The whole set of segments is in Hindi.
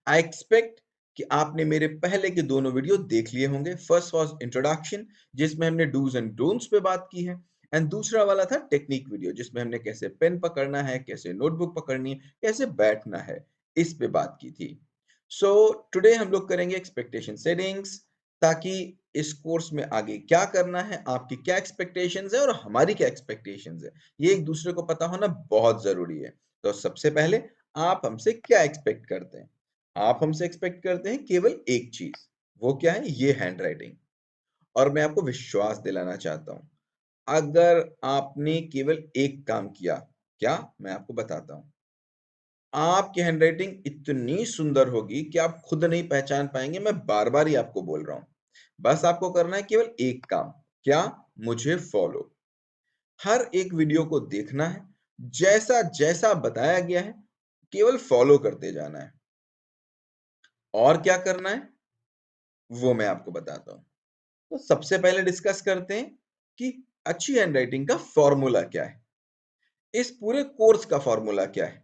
आई एक्सपेक्ट कि आपने मेरे पहले के दोनों वीडियो देख लिए होंगे। फर्स्ट वाज इंट्रोडक्शन जिसमें हमने डूज एंड डोंट्स पे बात की है, एंड दूसरा वाला था टेक्निक वीडियो जिसमें हमने कैसे पेन पकड़ना है, कैसे नोटबुक पकड़नी है, कैसे बैठना है, इस पे बात की थी। सो टुडे हम लोग करेंगे एक्सपेक्टेशन सेटिंग्स, ताकि इस कोर्स में आगे क्या करना है, आपकी क्या एक्सपेक्टेशंस है और हमारी क्या एक्सपेक्टेशंस है, ये एक दूसरे को पता होना बहुत जरूरी है। तो सबसे पहले आप हमसे क्या एक्सपेक्ट करते हैं? आप हमसे एक्सपेक्ट करते हैं केवल एक चीज, वो क्या है? ये हैंडराइटिंग। और मैं आपको विश्वास दिलाना चाहता हूं, अगर आपने केवल एक काम किया, क्या? मैं आपको बताता हूं, आपकी हैंडराइटिंग इतनी सुंदर होगी कि आप खुद नहीं पहचान पाएंगे। मैं बार बार ही आपको बोल रहा हूं, बस आपको करना है केवल एक काम। क्या? मुझे फॉलो। हर एक वीडियो को देखना है, जैसा जैसा बताया गया है केवल फॉलो करते जाना है। और क्या करना है वो मैं आपको बताता हूं। तो सबसे पहले डिस्कस करते हैं कि अच्छी हैंडराइटिंग का फॉर्मूला क्या है, इस पूरे कोर्स का फॉर्मूला क्या है।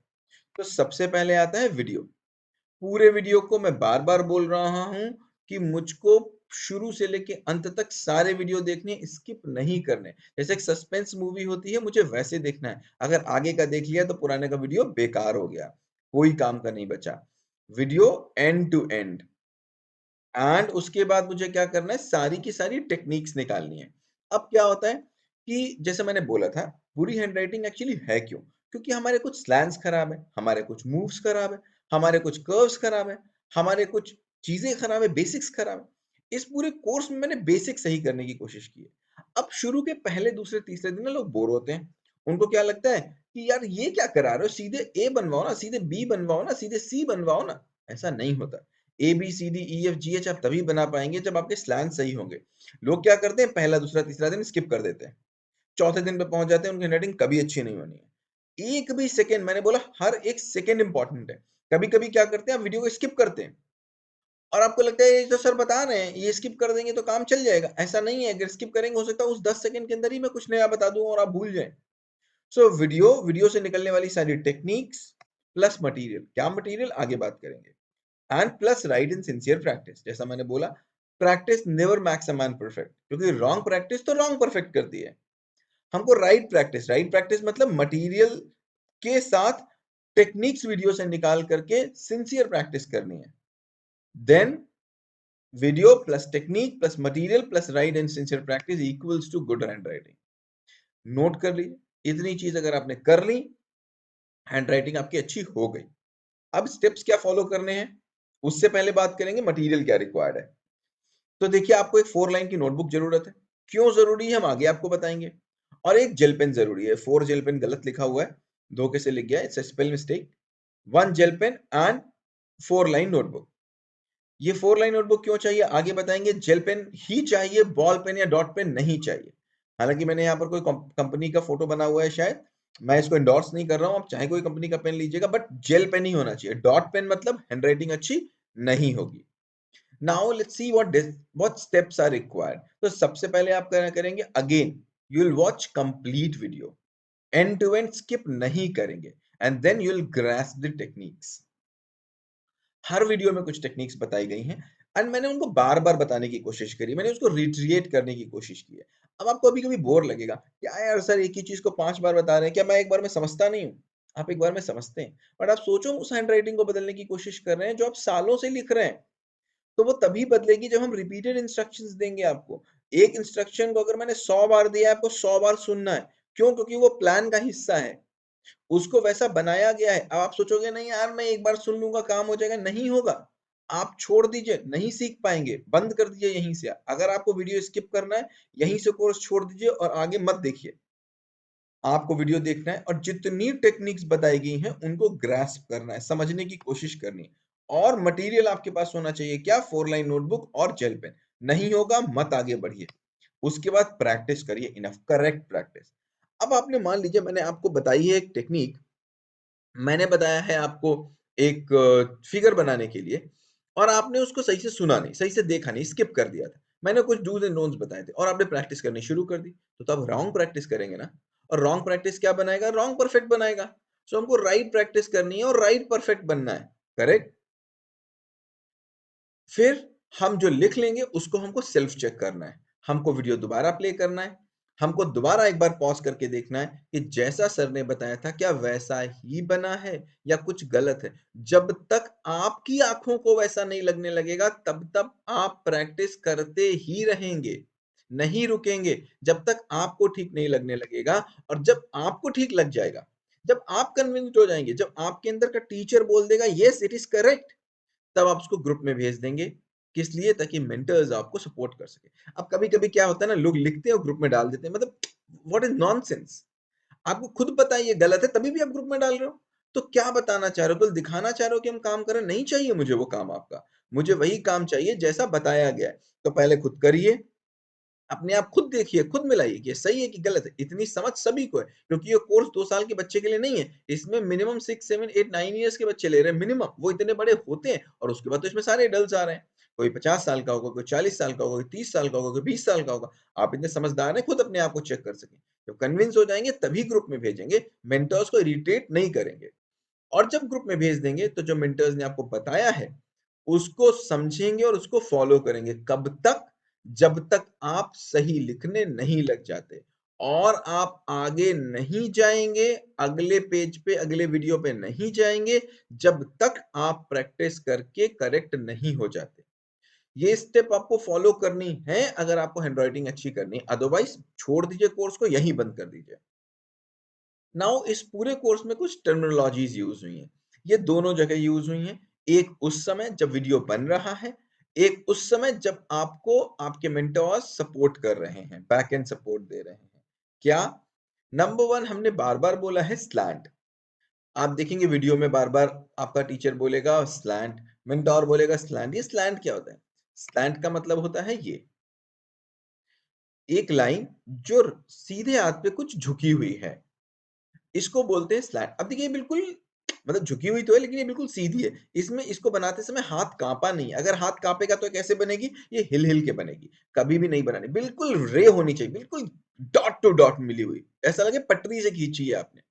तो सबसे पहले आता है वीडियो। पूरे वीडियो को मैं बार बार बोल रहा हूं कि मुझको शुरू से लेके अंत तक सारे वीडियो देखने, स्किप नहीं करने। जैसे एक सस्पेंस मूवी होती है, मुझे वैसे देखना है। अगर आगे का देख लिया तो पुराने का वीडियो बेकार हो गया, कोई काम का नहीं बचा। Video and to end, and उसके बाद मुझे क्या करना है, सारी की सारी टेक्निक्स निकालनी है। अब क्या होता है कि जैसे मैंने बोला था, बुरी हैंडराइटिंग एक्चुअली है क्यों? क्योंकि हमारे कुछ स्लैंग्स खराब है, हमारे कुछ मूव्स खराब है, हमारे कुछ कर्व्स खराब है, हमारे कुछ चीजें खराब है, बेसिक्स खराब है। इस पूरे कोर्स में मैंने बेसिक सही करने की कोशिश की है। अब शुरू के पहले दूसरे तीसरे दिन ना लोग बोर होते हैं। उनको क्या लगता है कि यार ये क्या करा रहे हो, सीधे ए बनवाओ ना, सीधे बी बनवाओ ना, सीधे सी बनवाओ ना। ऐसा नहीं होता। A B C D E F G H आप तभी बना पाएंगे जब आपके स्लैंग सही होंगे। लोग क्या करते हैं, पहला दूसरा तीसरा दिन स्किप कर देते हैं, चौथे दिन पे पहुंच जाते हैं, उनकी हैंडराइटिंग कभी अच्छी नहीं होनी है। एक भी सेकंड, मैंने बोला हर एक सेकंड इंपॉर्टेंट है। कभी कभी क्या करते हैं, आप वीडियो को स्किप करते हैं और आपको लगता है ये तो सर बता रहे हैं, ये स्किप कर देंगे तो काम चल जाएगा। ऐसा नहीं है, अगर स्किप करेंगे हो सकता है उस 10 सेकंड के अंदर ही मैं कुछ नया बता दूं और आप भूल जाएं। सो वीडियो, वीडियो से निकलने वाली सारी टेक्निक्स प्लस मटेरियल, क्या मटेरियल आगे बात करेंगे, and plus right in sincere practice. जैसा मैंने बोला, practice never max a man perfect, क्योंकि रॉन्ग प्रैक्टिस तो रॉन्ग परफेक्ट करती है। हमको राइट प्रैक्टिस, राइट प्रैक्टिस मतलब मटेरियल के साथ टेक्निक्स वीडियो से निकाल करके सिंसियर प्रैक्टिस करनी है। Then video plus technique plus material plus right and sincere practice equals to good handwriting. Note कर लीजिए, इतनी चीज अगर आपने कर ली, हैंड राइटिंग आपकी अच्छी हो गई। अब स्टेप्स क्या फॉलो करने हैं, उससे पहले बात करेंगे मटेरियल क्या रिक्वायर्ड है। तो देखिए, आपको एक 4 लाइन की नोटबुक जरूरत है। क्यों जरूरी है हम आगे आपको बताएंगे। और एक जेल पेन जरूरी है। 4 जेल पेन गलत लिखा हुआ है, धोखे से लिख गया, it's a spell mistake. 1 gel pen and 4 line notebook. ये 4 लाइन नोटबुक क्यों चाहिए आगे बताएंगे। जेल पेन ही चाहिए, बॉल पेन या डॉट पेन नहीं चाहिए। हालांकि मैंने यहाँ पर कोई कंपनी का फोटो बना हुआ है, शायद मैं इसको एंडोर्स नहीं कर रहा हूँ, आप चाहे कोई कंपनी का पेन लीजिएगा, बट जेल पेन ही होना चाहिए। डॉट पेन मतलब हैंडराइटिंग अच्छी नहीं होगी। Now let's see what steps are required. तो सबसे पहले आप करेंगे, again you will watch complete video, and to end skip नहीं करेंगे, and then you will grasp the techniques. हर वीडियो में कुछ टेक्निक्स बताई गई हैं, एंड मैंने उनको बार बार बताने की कोशिश करी, मैंने उसको रिट्रिएट करने की कोशिश की है। अब आपको अभी कभी बोर लगेगा, क्या यार सर एक ही चीज को 5 बार बता रहे हैं, क्या मैं एक बार में समझता नहीं हूँ? आप एक बार में समझते हैं, बट आप सोचो उस हैंडराइटिंग को बदलने की कोशिश कर रहे हैं जो आप सालों से लिख रहे हैं। तो वो तभी बदलेगी जब हम रिपीटेड इंस्ट्रक्शंस देंगे आपको। एक इंस्ट्रक्शन को अगर मैंने 100 बार दिया है, आपको 100 बार सुनना है। क्यों? क्योंकि वो प्लान का हिस्सा है, उसको वैसा बनाया गया है। अब आप सोचोगे नहीं यार मैं एक बार सुन लूंगा काम हो जाएगा, नहीं होगा। आप छोड़ दीजिए, नहीं सीख पाएंगे, बंद कर दीजिए यहीं से। अगर आपको वीडियो स्किप करना है, यहीं से कोर्स छोड़ दीजिए और आगे मत देखिए। आपको वीडियो देखना है और जितनी टेक्निक्स बताई गई हैं उनको ग्रास्प करना है, समझने की कोशिश करनी है। और मटेरियल आपके पास होना चाहिए, क्या? 4 लाइन नोटबुक और जेल पेन। नहीं होगा मत आगे बढ़िए। उसके बाद प्रैक्टिस करिए, इनफ करेक्ट प्रैक्टिस। अब आपने मान लीजिए मैंने आपको बताई है एक टेक्निक, मैंने बताया है आपको एक फिगर बनाने के लिए, और आपने उसको सही से सुना नहीं, सही से देखा नहीं, स्किप कर दिया था। मैंने कुछ डूज एंड डोंट्स बताए थे और आपने प्रैक्टिस करनी शुरू कर दी, तो तब रॉन्ग प्रैक्टिस करेंगे ना। और रॉन्ग प्रैक्टिस क्या बनाएगा? रॉन्ग परफेक्ट बनाएगा। सो हमको राइट प्रैक्टिस करनी है और राइट परफेक्ट बनना है। करेक्ट? फिर हम जो लिख लेंगे उसको हमको सेल्फ चेक करना है। हमको वीडियो दोबारा प्ले करना है। हमको दोबारा एक बार पॉज़ करके देखना है कि जैसा सर ने बताया था क्या वैसा ही बना है या कुछ गलत है। जब तक आपकी आँखों को वैसा नहीं लगने लगेगा तब तक आप प्रैक्टिस करते ही रहेंगे, नहीं रुकेंगे जब तक आपको ठीक नहीं लगने लगेगा। और जब आपको ठीक लग जाएगा, जब आप कन्विंस्ड हो जाएँगे, जब आपके अंदर का टीचर बोल देगा यस इट इज़ करेक्ट, तब आप उसको ग्रुप में भेज देंगे। किस लिए? ताकि मेंटर्स आपको सपोर्ट कर सकें। अब कभी-कभी क्या होता है ना, लोग लिखते हैं और ग्रुप में डाल देते हैं, मतलब व्हाट इज़ नॉनसेंस। आपको खुद पता है ये गलत है, तभी भी आप ग्रुप में डाल रहे हो। तो क्या बताना चाह रहे हो? तो दिखाना चाह रहे हो कि हम काम कर रहे हैं? नहीं चाहिए मुझे वो काम आपका। मुझे वही काम चाहिए जैसा बताया गया है। तो पहले खुद करिए, अपने आप खुद देखिए, खुद मिलाइए कि ये सही है कि गलत है। इतनी समझ सभी को है, क्योंकि ये कोर्स 2 साल के बच्चे के लिए नहीं है। इसमें मिनिमम 6, 7, 8, 9 इयर्स के बच्चे ले रहे हैं मिनिमम। वो इतने बड़े होते हैं और उसके बाद तो इसमें सारे एडल्ट्स आ रहे हैं। कोई 50 साल का होगा, कोई 40 साल का होगा, कोई 30 साल का होगा, कोई 20 साल का होगा। आप इतने समझदार हैं, खुद अपने आप को चेक कर सकें। जब कन्विंस हो जाएँगे तभी ग्रुप में भेजेंगे, मेंटर्स को इरिटेट नहीं करेंगे। और जब ग्रुप में भेज देंगे तो जो मेंटर्स ने आपको बताया है, उसको समझेंगे और उसको फॉलो करेंगे। कब तक? जब तक आप सही लिखने नहीं लग जाते और आप आगे नहीं जाएँगे, अगले पेज पे, अगले वीडियो पे नहीं जाएँगे, जब तक आप प्रैक्टिस करके करेक्ट नहीं हो जाते। ये स्टेप आपको फॉलो करनी है अगर आपको हैंडराइटिंग अच्छी करनी है, अदरवाइज़ छोड़ दीजिए कोर्स को, यहीं बंद कर दीजिए। नाउ इस पूरे कोर्स में कुछ टर्मिनोलॉजीज़ यूज़ हुई हैं। ये दोनों जगह यूज़ हुई हैं। एक उस समय जब वीडियो बन रहा है, एक उस समय जब आपको आपके मेंटोर्स सपोर्ट कर रहे हैं, बैक एंड सपोर्ट दे रहे हैं। क्या? नंबर 1 हमने बार-बार बोला है स्लैंट। आप देखेंगे वीडियो में बार-बार आपका टीचर बोलेगा स्लैंट, मेंटोर बोलेगा स्लैंट। ये स्लैंट क्या होता है? स्लैंट का मतलब होता है ये, एक लाइन जो सीधे हाथ पे कुछ झुकी हुई है। इसको बोलते हैं स्लैंट। अब देखिए बिल्कुल मतलब झुकी हुई तो है लेकिन ये बिल्कुल सीधी है। इसमें इसको बनाते समय हाथ काँपा नहीं। अगर हाथ काँपेगा तो कैसे बनेगी? ये हिल-हिल के बनेगी। कभी भी नहीं बनानी। बिल्कुल रे होनी चाहिए, बिल्कुल डॉट टू डॉट मिली हुई। ऐसा लगे पटरी से खींची है आपने।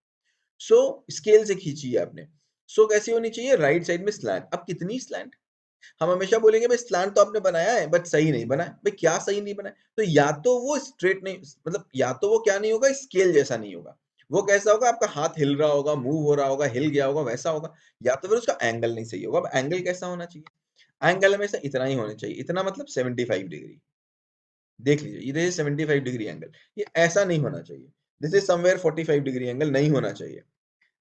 सो स्केल से खींची है आपने। सो कैसी होनी चाहिए? राइट साइड में स्लैंट। अब कितनी स्लैंट? हम हमेशा बोलेंगे भाई स्लैंट तो आपने बनाया है बट सही नहीं बना है। भाई क्या सही नहीं बना है? तो या तो वो स्ट्रेट नहीं, मतलब या तो वो क्या नहीं होगा, स्केल जैसा नहीं होगा। वो कैसा होगा? आपका हाथ हिल रहा होगा, मूव हो रहा होगा, हिल गया होगा, वैसा होगा। या तो फिर उसका एंगल नहीं सही होगा। अब एंगल कैसा होना चाहिए? एंगल हमेशा इतना ही होना चाहिए। इतना मतलब 75 डिग्री। देख लीजिए, ये देखिए 75 डिग्री एंगल। ये ऐसा नहीं होना चाहिए। This is somewhere 45 degree angle नहीं होना चाहिए।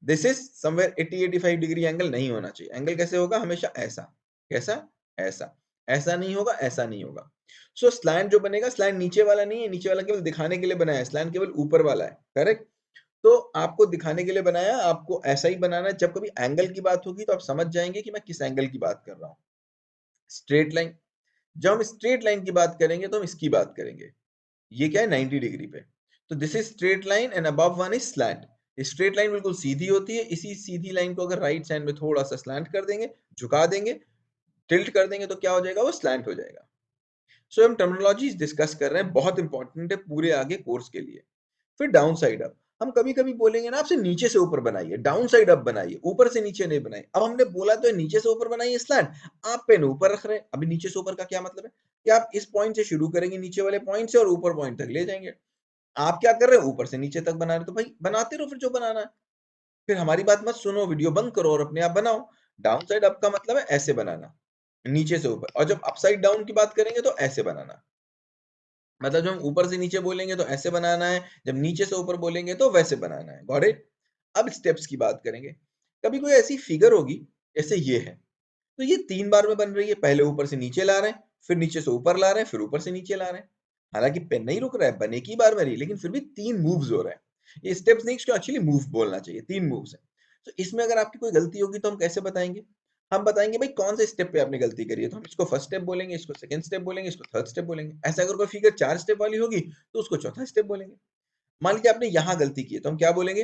This is somewhere 80-85 degree angle नहीं होना चाहिए। एंगल कैसे होगा? हमेशा ऐसा। कैसा? ऐसा। ऐसा नहीं होगा, ऐसा नहीं होगा। सो स्लैंट जो बनेगा, स्लैंट नीचे वाला नहीं है, नीचे वाला केवल दिखाने के लिए बनाया है, स्लैंट केवल ऊपर वाला है, करेक्ट? तो आपको दिखाने के लिए बनाया, आपको ऐसा ही बनाना है। जब कभी एंगल की बात होगी तो आप समझ जाएँगे कि मैं किस एंगल की बात कर रहा हूँ। स्ट्रेट लाइन, जब हम स्ट्रेट लाइन की बात करेंगे तो हम इसकी बात करेंगे। ये क्या है 90 डिग्री पे। तो this is straight line and above one is slant. Straight line बिल्कुल सीधी होती है। इसी सीधी लाइन को अगर राइट साइड में थोड़ा सा स्लैंट कर देंगे, झुका देंगे, टिल्ट कर देंगे तो क्या हो जाएगा? वो स्लैंट हो जाएगा। सो हम टर्मिनोलॉजीज डिस्कस कर रहे हैं, बहुत इंपॉर्टेंट है पूरे आगे कोर्स के लिए। फिर डाउन साइड अप, हम कभी-कभी बोलेंगे ना आपसे नीचे से ऊपर बनाइए, डाउन साइड अप बनाइए, ऊपर से नीचे नहीं बनाइए। अब हमने बोला तो है नीचे से ऊपर बनाइए स्लैंट, आप पेन ऊपर रख रहे हैं। अभी नीचे से ऊपर का क्या मतलब है? कि आप इस पॉइंट से शुरू करेंगे नीचे वाले पॉइंट से और ऊपर पॉइंट तक ले जाएँगे। आप क्या कर रहे हो? ऊपर से नीचे तक बना रहे हो, तो भाई बनाते रहो फिर जो बनाना है। फिर हमारी बात मत सुनो, वीडियो बंद करो और अपने आप बनाओ। डाउन साइड अप का मतलब है ऐसे बनाना, नीचे से ऊपर। और जब अपसाइड डाउन की बात करेंगे तो ऐसे बनाना। मतलब जब हम ऊपर से नीचे बोलेंगे तो ऐसे बनाना है, जब नीचे से ऊपर बोलेंगे तो वैसे बनाना है। Got it? अब स्टेप्स की बात करेंगे। कभी कोई ऐसी फिगर होगी, जैसे ये है, तो ये 3 बार में बन रही है। पहले ऊपर से नीचे ला रहे हैं, फिर नीचे से ऊपर ला रहे हैं, फिर ऊपर से नीचे ला रहे हैं। हालाँकि पेन नहीं रुक रहा है, बन एक ही बार में रही है, लेकिन फिर भी 3 मूव्स हो रहे हैं। ये स्टेप्स नहीं, इसको एक्चुअली मूव बोलना चाहिए, 3 मूव्स हैं। तो इसमें अगर आपकी कोई गलती होगी तो हम कैसे बताएँगे? हम बताएँगे भाई कौन से स्टेप पे आपने गलती करी है, तो हम इसको फर्स्ट स्टेप बोलेंगे, इसको सेकंड स्टेप बोलेंगे, इसको थर्ड स्टेप बोलेंगे। ऐसे अगर कोई फिगर 4 स्टेप वाली होगी, तो उसको चौथा स्टेप बोलेंगे। मान लीजिए आपने यहाँ गलती की है, तो हम क्या बोलेंगे?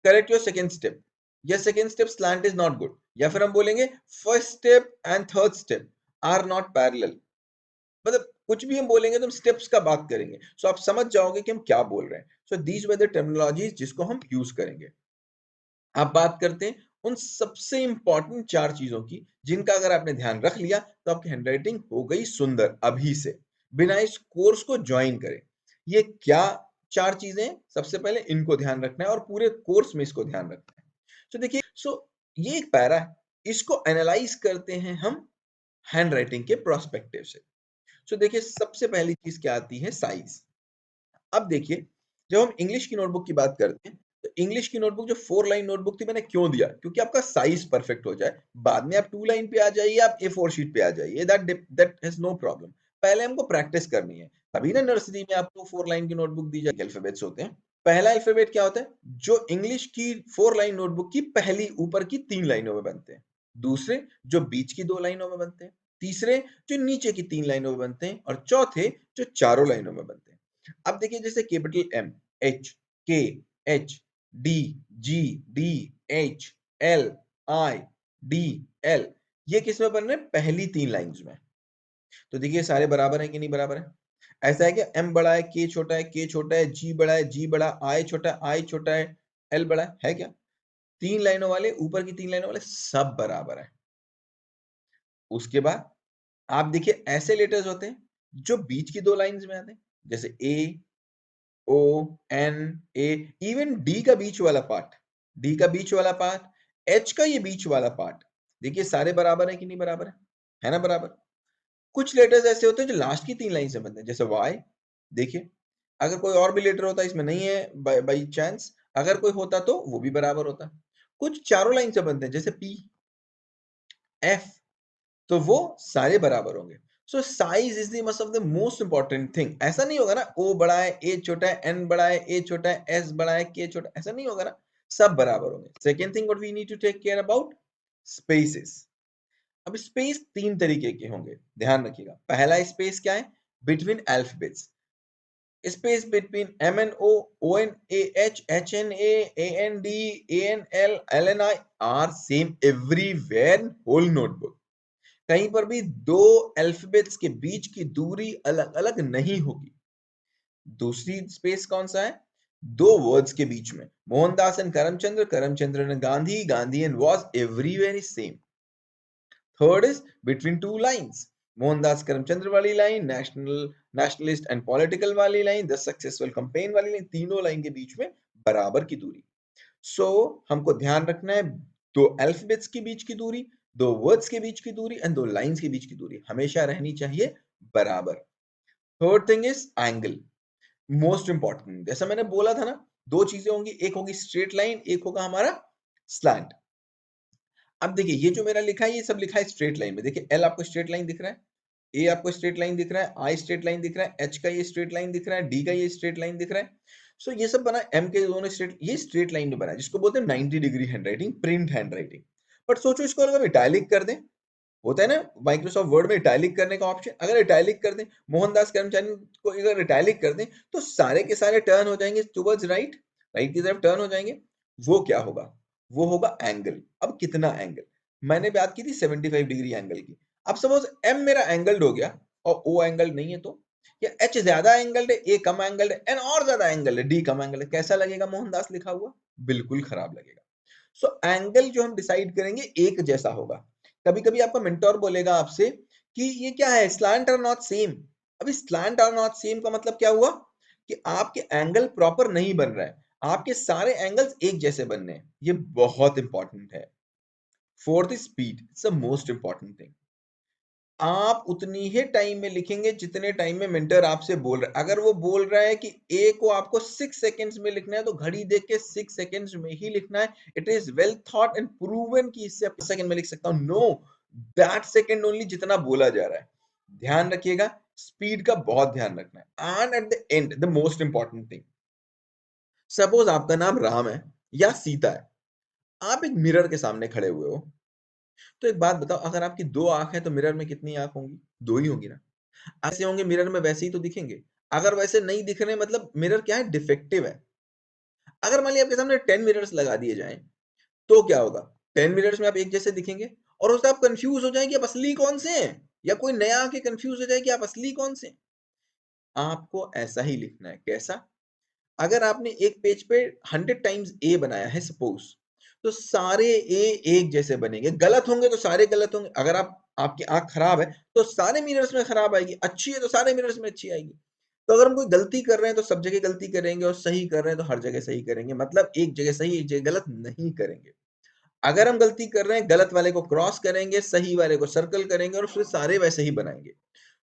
करेक्ट योर सेकंड स्टेप, या second step slant is not good, या फिर हम बोलेंगे first step and third step are not parallel. मतलब कुछ भी हम बोलेंगे तो हम स्टेप्स का बात करेंगे, सो आप समझ जाओगे कि हम क्या बोल रहे हैं। So these were the terminologies जिसको हम यूज करेंगे। अब बात करते हैं उन सबसे इंपॉर्टेंट 4 चीजों की जिनका अगर आपने ध्यान रख लिया तो आपकी हैंडराइटिंग हो गई सुंदर अभी से, बिना इस कोर्स को ज्वाइन करे। ये क्या 4 चीजें हैं? सबसे पहले इनको ध्यान रखना है और पूरे कोर्स में इसको ध्यान रखना है। तो देखिए, ये एक पैरा है, इसको एनालाइज करते हैं हम हैंडराइटिंग के पर्सपेक्टिव से। देखिए, सबसे पहली चीज क्या आती है? साइज। अब देखिए, जब हम इंग्लिश की नोटबुक की बात करते हैं, तो इंग्लिश की नोटबुक जो 4 लाइन नोटबुक थी, मैंने क्यों दिया? क्योंकि आपका साइज परफेक्ट हो जाए। बाद में आप 2 लाइन पे आ जाइए, आप A4 शीट पे आ जाइए, दैट हैज़ नो प्रॉब्लम। पहले हमको प्रैक्टिस करनी है। तभी ना नर्सरी में आपको 4 लाइन की नोटबुक दी जाती है। अल्फाबेट्स होते हैं। पहला अल्फाबेट क्या होता है? जो इंग्लिश की 4 लाइन नोटबुक की पहली ऊपर की 3 लाइनों में बनते हैं। दूसरे, जो बीच की 2 लाइनों में बनते हैं। तीसरे, जो नीचे की 3 लाइनों में बनते हैं और चौथे, जो चारों लाइनों में बनते हैं। अब देखिए, जैसे कैपिटल एम, एच, के, एच, डी, जी, डी, एच, एल, आई, डी, एल, ये किस में बन रहे हैं? पहली 3 लाइंस में। तो देखिए, सारे बराबर हैं कि नहीं बराबर है? ऐसा है कि एम बड़ा है, के छोटा है, जी बड़ा है, जी बड़ा, आई छोटा है, आई छोटा है, एल बड़ा है क्या? 3 लाइनों वाले, ऊपर की 3 लाइनों वाले सब बराबर है। उसके बाद आप देखिए, ऐसे लेटर्स होते हैं जो बीच की 2 लाइंस में आते हैं, जैसे ए, ओ, एन, ए, इवन डी का बीच वाला पार्ट, डी का बीच वाला पार्ट, एच का ये बीच वाला पार्ट, देखिए सारे बराबर है कि नहीं बराबर है ना बराबर। कुछ लेटर्स ऐसे होते हैं जो लास्ट की 3 लाइन से बनते हैं, जैसे वाई। देखिए, अगर कोई और भी लेटर होता, इसमें नहीं है बाई चांस, अगर कोई होता तो वो भी बराबर होता। कुछ चारों लाइन से बनते हैं, जैसे पी, एफ, तो वो सारे बराबर होंगे। So size is the must of the most important thing. ऐसा नहीं होगा ना, ओ बड़ा है, ए छोटा है, एन बड़ा है, ए छोटा है, एस बड़ा है, के छोटा, ऐसा नहीं होगा ना, सब बराबर होंगे। Second thing what we need to take care about, spaces. अब स्पेस 3 तरीके के होंगे, ध्यान रखिएगा। पहला स्पेस क्या है? Between alphabets. Space between M N O, N A H, N N D, N L, N I R same everywhere, whole notebook. कहीं पर भी 2 अल्फाबेट्स के बीच की दूरी अलग-अलग नहीं होगी। दूसरी स्पेस कौन सा है? 2 वर्ड्स के बीच में। Mohandas and Karamchandra, Karamchandra and Gandhi, Gandhi and was, everywhere is same. Third is between 2 lines. Mohandas Karamchandra वाली लाइन, नेशनलिस्ट एंड पॉलिटिकल वाली लाइन, द सक्सेसफुल कैंपेन वाली लाइन, तीनों लाइन के बीच में बराबर की दूरी। हमको ध्यान रखना है, 2 अल्फाबेट्स के बीच की दूरी, 2 वर्ड्स के बीच की दूरी एंड 2 लाइंस के बीच की दूरी हमेशा रहनी चाहिए बराबर। Third thing is angle, most important. जैसा मैंने बोला था ना, 2 चीजें होंगी, एक होगी स्ट्रेट लाइन, एक होगा हमारा स्लैंट। अब देखिए, ये जो मेरा लिखा है, ये सब लिखा है स्ट्रेट लाइन में। देखिए, एल आपको स्ट्रेट लाइन दिख रहा है, ए आपको स्ट्रेट लाइन दिख रहा है, आई स्ट्रेट लाइन दिख रहा है, एच का ये स्ट्रेट लाइन दिख रहा है, डी का ये स्ट्रेट लाइन दिख रहा है। ये सब बना, एम के दोनों स्ट्रेट, ये स्ट्रेट लाइन में बना है, जिसको बोलते हैं 90 degree handwriting, print handwriting. But सोचो, इसको अगर इटैलिक कर दें, होता है ना माइक्रोसॉफ्ट वर्ड में इटैलिक करने का ऑप्शन, अगर इटैलिक कर दें, मोहनदास करमचंद को अगर इटैलिक कर दें, तो सारे के सारे टर्न हो जाएंगे टुवर्ड्स राइट, राइट की तरफ टर्न हो जाएंगे। वो क्या होगा? वो होगा एंगल। अब कितना एंगल? मैंने बात की थी 75 डिग्री एंगल की। अब सपोज एम मेरा एंगल्ड हो गया और ओ एंगल नहीं है, तो या एच ज्यादा एंगल्ड है, ए कम एंगल्ड है, एन और ज्यादा एंगल है, डी कम एंगल है, कैसा लगेगा मोहनदास लिखा हुआ? बिल्कुल खराब लगेगा। एंगल जो हम डिसाइड करेंगे एक जैसा होगा। कभी-कभी आपका मेंटर बोलेगा आपसे कि ये क्या है, स्लैंट आर नॉट सेम। अभी स्लैंट आर नॉट सेम का मतलब क्या हुआ? कि आपके एंगल प्रॉपर नहीं बन रहा है, आपके सारे एंगल्स एक जैसे बनने हैं। ये बहुत इंपॉर्टेंट है। Fourth is speed, it's the most important thing. आप उतनी ही टाइम में लिखेंगे जितने टाइम में मेंटर आपसे बोल रहा है। अगर वो बोल रहा है कि ए को आपको 6 सेकंड्स में लिखना है, तो घड़ी देख के 6 सेकंड्स में ही लिखना है। It is well thought and proven कि इससे 5 सेकंड में लिख सकता हूं। नो, दैट सेकंड ओनली जितना बोला जा रहा है। ध्यान रखिएगा, स्पीड का बहुत ध्यान रखना है। And at the end, the most important thing, suppose आपका नाम राम है या सीता है, आप एक मिरर के सामने खड़े हुए हो। तो एक बात बताओ, अगर आपकी 2 आंख है तो मिरर में कितनी आंख होंगी? 2 ही होंगी ना। ऐसे होंगे मिरर में, वैसे ही तो दिखेंगे। अगर वैसे नहीं दिख रहे, मतलब मिरर क्या है, डिफेक्टिव है। अगर मान लिया आपके सामने 10 मिरर्स लगा दिए जाएं, तो क्या होगा? 10 मिरर्स में आप एक जैसे दिखेंगे और उससे आप कंफ्यूज हो जाए कि आप असली कौन से हैं, या कोई नया आके कंफ्यूज हो जाए कि आप असली कौन से हैं। आपको ऐसा ही लिखना है। कैसा? अगर आपने एक पेज पे 100 टाइम्स ए बनाया है सपोज, तो सारे ए एक जैसे बनेंगे। गलत होंगे तो सारे गलत होंगे। अगर आपकी आँख खराब है, तो सारे मिरर्स में खराब आएगी, अच्छी है तो सारे मिरर्स में अच्छी आएगी। तो अगर हम कोई गलती कर रहे हैं, तो सब जगह गलती करेंगे और सही कर रहे हैं, तो हर जगह सही करेंगे। मतलब एक जगह सही, एक जगह गलत नहीं करेंगे। अगर हम गलती कर रहे हैं, गलत वाले को क्रॉस करेंगे, सही वाले को सर्कल करेंगे और फिर सारे वैसे ही बनाएँगे।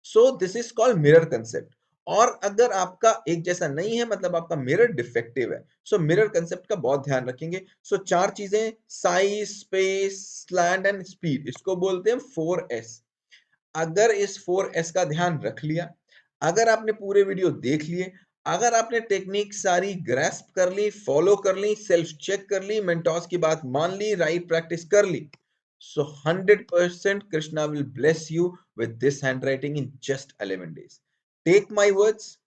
So this is called mirror concept. और अगर आपका एक जैसा नहीं है, मतलब आपका मिरर डिफेक्टिव है। सो मिरर कांसेप्ट का बहुत ध्यान रखेंगे। सो 4 चीज़ें, size, space, slant and speed, इसको बोलते हैं 4S। अगर इस 4S का ध्यान रख लिया, अगर आपने पूरे वीडियो देख लिए, अगर आपने टेक्निक सारी ग्रैस्प कर ली, फॉलो कर ली, सेल्फ चेक कर ली, मेंटोर्स की बात मान ली, राइट प्रैक्टिस कर ली, so 100% Krishna will bless you with this handwriting in just 11 days. Take my words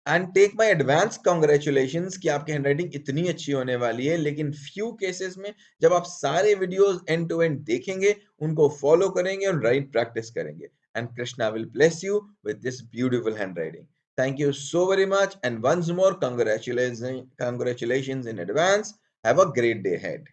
and take my advance congratulations कि आपकी हैंडराइटिंग इतनी अच्छी होने वाली है। लेकिन फ्यू केसेस में जब आप सारे वीडियोस एंड टू एंड देखेंगे, उनको फॉलो करेंगे और राइट प्रैक्टिस करेंगे, and Krishna will bless you with this beautiful handwriting. Thank you so very much, and once more congratulations in advance. Have a great day ahead.